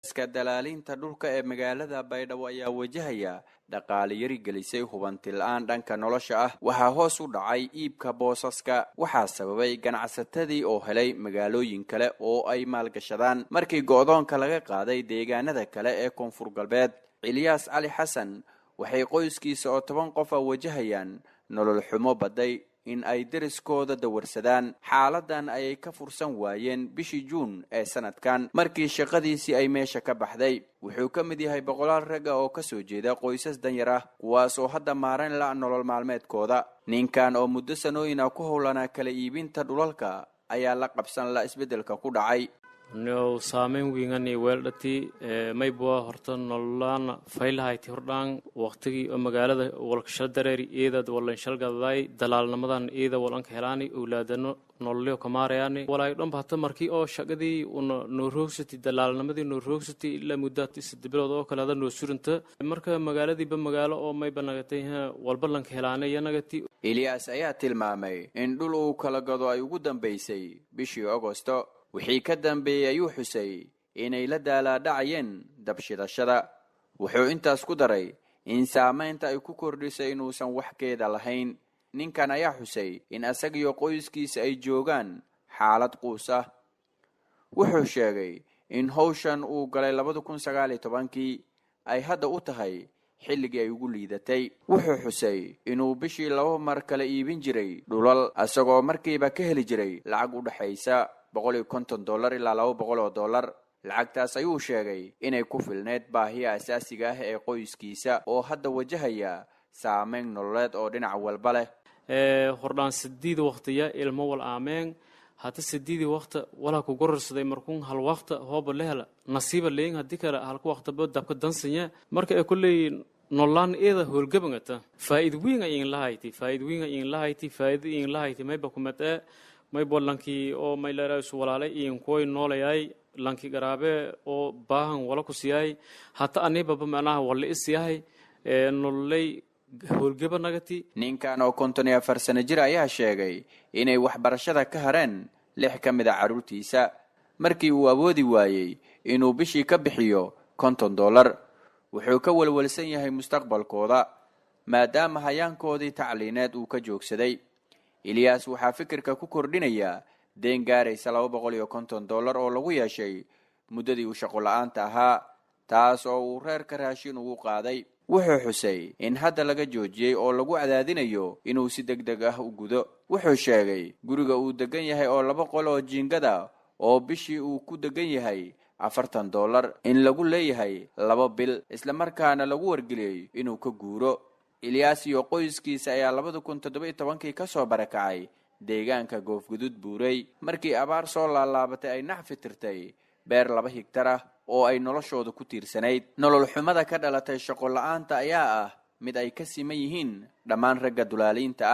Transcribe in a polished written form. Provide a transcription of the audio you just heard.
iska dalaalinta dhulka ee magaalada Baydhabo ayaa wajahaya dhaqaale yari gelisay hubanti la'aan dhanka nolosha ah. Waxaa hoos u dhacay iibka boosaska, waxaa sababay ganacsatadii oo helay magaalooyin kale oo ay maalgashadaan markii go'doonka laga qaaday deegaanada kale ee Koonfur Galbeed. Ilyas Ali Xasan waxay qoyskiisa oo 10 qof ah wajahayaan nolol xumo baday in ay deriskooda dawarsadaan. Xaaladan ayay ka fursan waayeen bishii Juun ee sanadkan markii shaqadiisii ay meesha ka baxday. Wuxuu ka mid yahay boqolaal rag oo ka soo jeeda qoysas danyar ah kuwaas oo hadda maaran la nolol maalmeedkooda. Ninkan oo muddo sanooyin ah ku howlanaa kala iibinta dhulalka ayaa la qabsan la isbedelka ku dhacay. No saameyn wiingani weeldhati maybo horta nololaan faylahayti hordhaan waqtigii magaalada walkashal dareeri eedad walan shalgaday dalaalnamadan eeda walanka helaani awlaadano nololyo kamaarayani walay dhanba hata markii oo shaqadii una noo roogsati dalaalnimadii noo roogsati ilaa muddo 8 bilood oo kala noo surunta marka magaaladiiba magaalo oo may banagatay walba lanka helaanay yanagati. Ilyas ayaa tilmaamay in dhul uu kala gado ay ugu dambeysay bishii Agoosto. wixii ka dambeeyay ayuu xusay inay la daalaadhacayeen dabshidashada. Wuxuu intaas ku daray in saameynta ay ku kordhisay inuusan waxkeeda lahayn. Ninkan ayaa xusay in asagiyo qoyskiisa ay joogaan xaalad quus ah. Wuxuu sheegay in hawshan uu galay 2019 ay hadda u tahay xilligii ay ugu liidatay. Wuxuu xusay inuu bishii 2 mar kala iibin jiray dhulal asagoo markiiba ka heli jiray lacag u dhaxaysa $150 ilaa $200. lacagtaas ayuu sheegay inay ku filneed baahiyaha asaasiga ah ee qoyskiisa oo hadda wajahaya saameyn nololeed oo dhinac walba leh. hordaan 8 waqtiya ilmo wal aameen hata 8 waqti wala ku gororsaday markuu hal waqti hoob lehla nasiiba leen hadii kale hal waqti dabka dansanya marka ay kulay nololaan eeda howlgabangata faa'iido weyn ay in lahayti mayba kumada may bolankii oo may leeyahay walaalay in kooy noolayay lanki garaabe oo baahan wala ku siiyay hata aniba macnaha wala isyahay nololay howlgabanagati. Ninkan oo 54 sano jir ayaa sheegay inay waxbarashada ka hareen 6 ka mid ah caruurtiisa markii uu awoodi waayay inuu bishii ka bixiyo $50. wuxuu ka walwalsan yahay mustaqbalkooda maadaama hayaankoodii tacliineed uu ka joogsaday. Ilyas waxaa fikirka ku kordhinaya deen gaaraysa $250 oo lagu yeeshay muddadii uu shaqo la'aanta ahaa, taas oo uu reerka raashin ugu qaaday. Wuxuu xusay in hadda laga joojiyay oo lagu cadaadinayo inuu si degdeg ah u gudo. Wuxuu sheegay guriga uu degan yahay oo 2 qol oo jiingada oo bishii uu ku degan yahay $40 in lagu leeyahay 2 bil isla markaana lagu wargeliyay inuu ka guuro. Ilyas iyo qoyskiisa ayaa 2017 ka soo barakacay deegaanka Goofgudud Buurey markii abaar soo laalaabatay ay naxfi tirtay beer 2 hektar ah oo ay noloshooda ku tiirsanayd. Nolol xumada ka dhalatay shaqo la'aanta ayaa ah mid ay ka siman yihiin dhammaan ragga dulaaliinta ah.